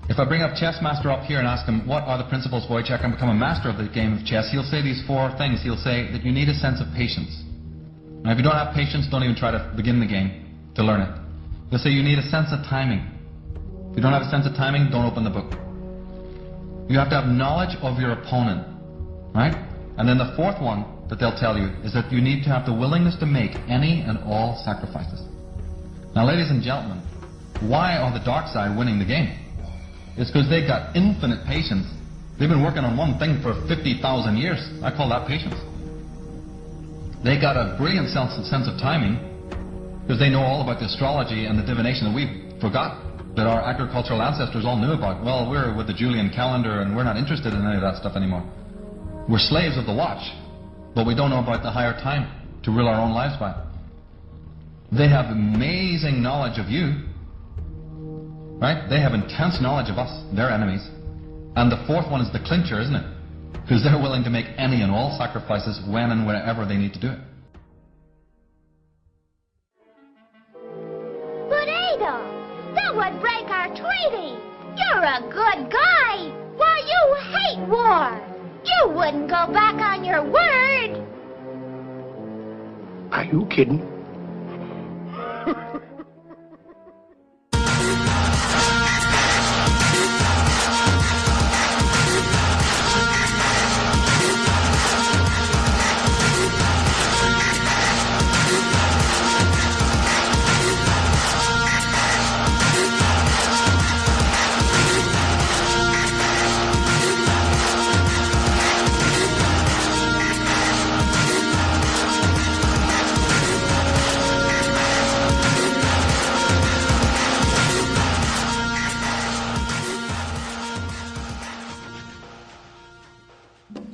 If I bring up Chess Master up here and ask him, what are the principles by which I can become a master of the game of chess, he'll say these 4 things. He'll say that you need a sense of patience. Now, if you don't have patience, don't even try to begin the game to learn it. He'll say you need a sense of timing. If you don't have a sense of timing, don't open the book. You have to have knowledge of your opponent, right? And then the 4th one that they'll tell you is that you need to have the willingness to make any and all sacrifices. Now, ladies and gentlemen, why are the dark side winning the game? It's because they've got infinite patience. They've been working on one thing for 50,000 years. I call that patience. They got a brilliant sense of timing because they know all about the astrology and the divination that we forgot, that our agricultural ancestors all knew about. Well, we're with the Julian calendar and we're not interested in any of that stuff anymore. We're slaves of the watch, but we don't know about the higher time to rule our own lives by. They have amazing knowledge of you. Right? They have intense knowledge of us, their enemies. And the 4th one is the clincher, isn't it? Because they're willing to make any and all sacrifices when and wherever they need to do it. But Adolf, that would break our treaty. You're a good guy. Why, you hate war. You wouldn't go back on your word. Are you kidding?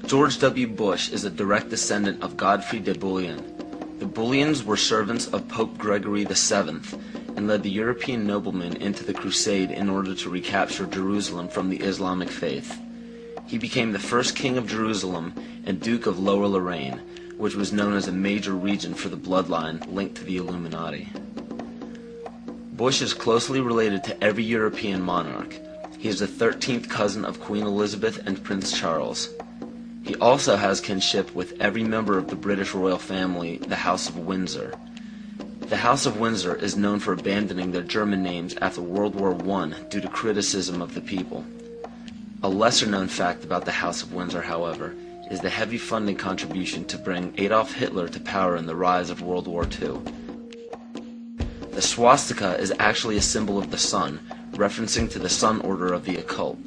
George W. Bush is a direct descendant of Godfrey de Bouillon. The Bouillons were servants of Pope Gregory VII and led the European noblemen into the crusade in order to recapture Jerusalem from the Islamic faith. He became the first king of Jerusalem and Duke of Lower Lorraine, which was known as a major region for the bloodline linked to the Illuminati. Bush is closely related to every European monarch. He is the 13th cousin of Queen Elizabeth and Prince Charles. He also has kinship with every member of the British royal family, the House of Windsor. The House of Windsor is known for abandoning their German names after World War I due to criticism of the people. A lesser-known fact about the House of Windsor, however, is the heavy funding contribution to bring Adolf Hitler to power in the rise of World War II. The swastika is actually a symbol of the sun, referencing to the Sun Order of the occult.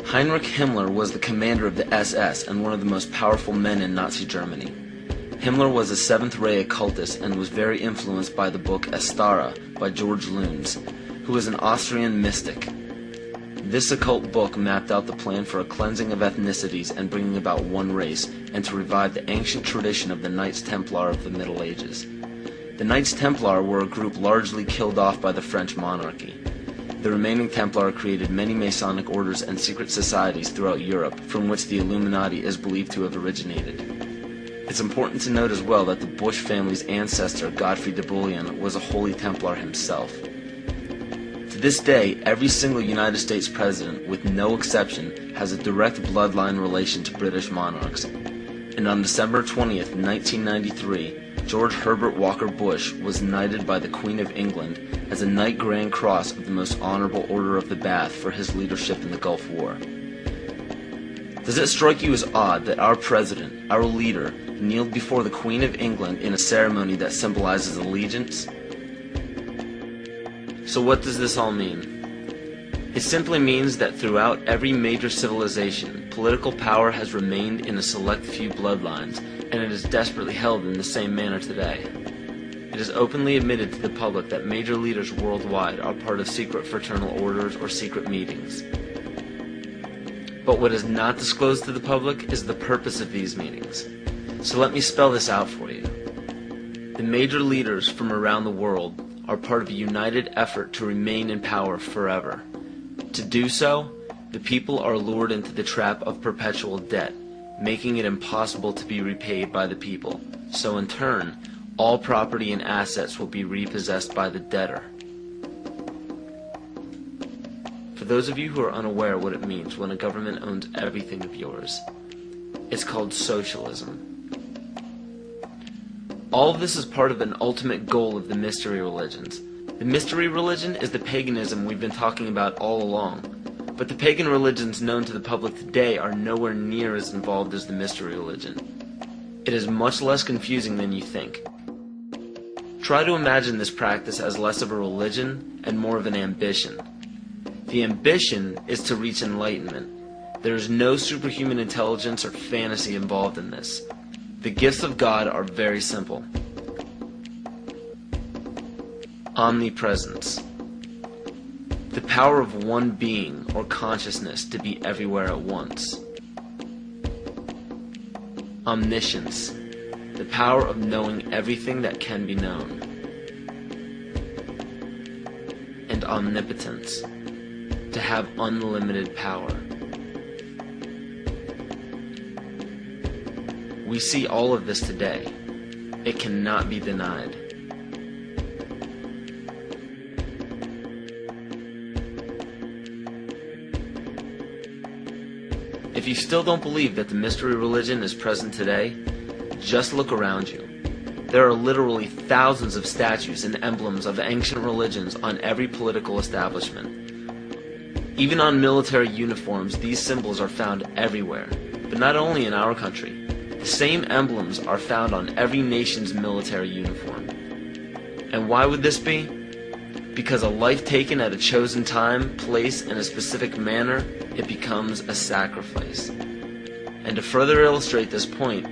Heinrich Himmler was the commander of the SS and one of the most powerful men in Nazi Germany. Himmler was a seventh-ray occultist and was very influenced by the book Astara by George Luhns, who was an Austrian mystic. This occult book mapped out the plan for a cleansing of ethnicities and bringing about one race, and to revive the ancient tradition of the Knights Templar of the Middle Ages. The Knights Templar were a group largely killed off by the French monarchy. The remaining Templar created many Masonic orders and secret societies throughout Europe, from which the Illuminati is believed to have originated. It's important to note as well that the Bush family's ancestor, Godfrey de Bouillon, was a Holy Templar himself. To this day, every single United States president, with no exception, has a direct bloodline relation to British monarchs. And on December 20th, 1993, George Herbert Walker Bush was knighted by the Queen of England as a Knight Grand Cross of the Most Honorable Order of the Bath for his leadership in the Gulf War. Does it strike you as odd that our president, our leader, kneeled before the Queen of England in a ceremony that symbolizes allegiance? So what does this all mean? It simply means that throughout every major civilization, political power has remained in a select few bloodlines, and it is desperately held in the same manner today. It is openly admitted to the public that major leaders worldwide are part of secret fraternal orders or secret meetings. But what is not disclosed to the public is the purpose of these meetings. So let me spell this out for you. The major leaders from around the world are part of a united effort to remain in power forever. To do so, the people are lured into the trap of perpetual debt, making it impossible to be repaid by the people. So in turn, all property and assets will be repossessed by the debtor. For those of you who are unaware what it means when a government owns everything of yours, it's called socialism. All of this is part of an ultimate goal of the mystery religions. The mystery religion is the paganism we've been talking about all along, but the pagan religions known to the public today are nowhere near as involved as the mystery religion. It is much less confusing than you think. Try to imagine this practice as less of a religion and more of an ambition. The ambition is to reach enlightenment. There is no superhuman intelligence or fantasy involved in this. The gifts of God are very simple. Omnipresence. The power of one being or consciousness to be everywhere at once. Omniscience. The power of knowing everything that can be known. And omnipotence. To have unlimited power. We see all of this today. It cannot be denied. If you still don't believe that the mystery religion is present today, just look around you. There are literally thousands of statues and emblems of ancient religions on every political establishment. Even on military uniforms, these symbols are found everywhere, but not only in our country. The same emblems are found on every nation's military uniform. And why would this be? Because a life taken at a chosen time, place, in a specific manner, it becomes a sacrifice. And to further illustrate this point,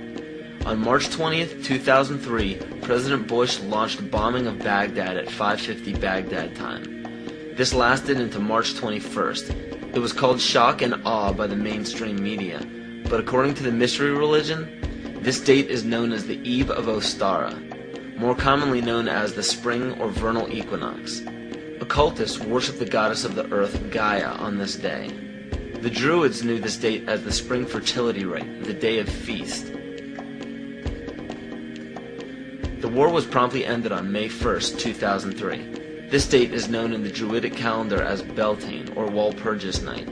on March 20th, 2003, President Bush launched a bombing of Baghdad at 5:50 Baghdad time. This lasted into March 21st. It was called shock and awe by the mainstream media, but according to the mystery religion, this date is known as the Eve of Ostara, more commonly known as the spring or vernal equinox. Occultists worship the goddess of the earth, Gaia, on this day. The Druids knew this date as the spring fertility rite, the day of feast. The war was promptly ended on May 1st, 2003. This date is known in the Druidic calendar as Beltane, or Walpurgis Night.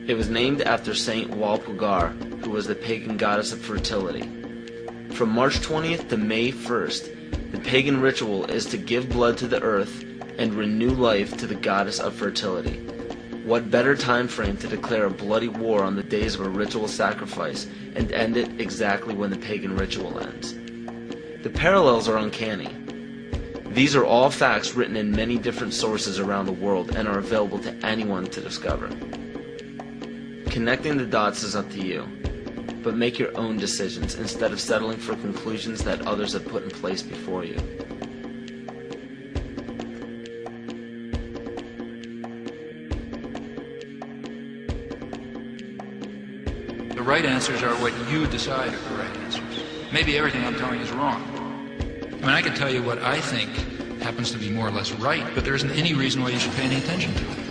It was named after Saint Walpurga, who was the pagan goddess of fertility. From March 20th to May 1st, the pagan ritual is to give blood to the earth and renew life to the goddess of fertility. What better time frame to declare a bloody war on the days of a ritual sacrifice and end it exactly when the pagan ritual ends? The parallels are uncanny. These are all facts written in many different sources around the world and are available to anyone to discover. Connecting the dots is up to you, but make your own decisions instead of settling for conclusions that others have put in place before you. The right answers are what you decide are the right answers. Maybe everything I'm telling you is wrong. I mean, I can tell you what I think happens to be more or less right, but there isn't any reason why you should pay any attention to it.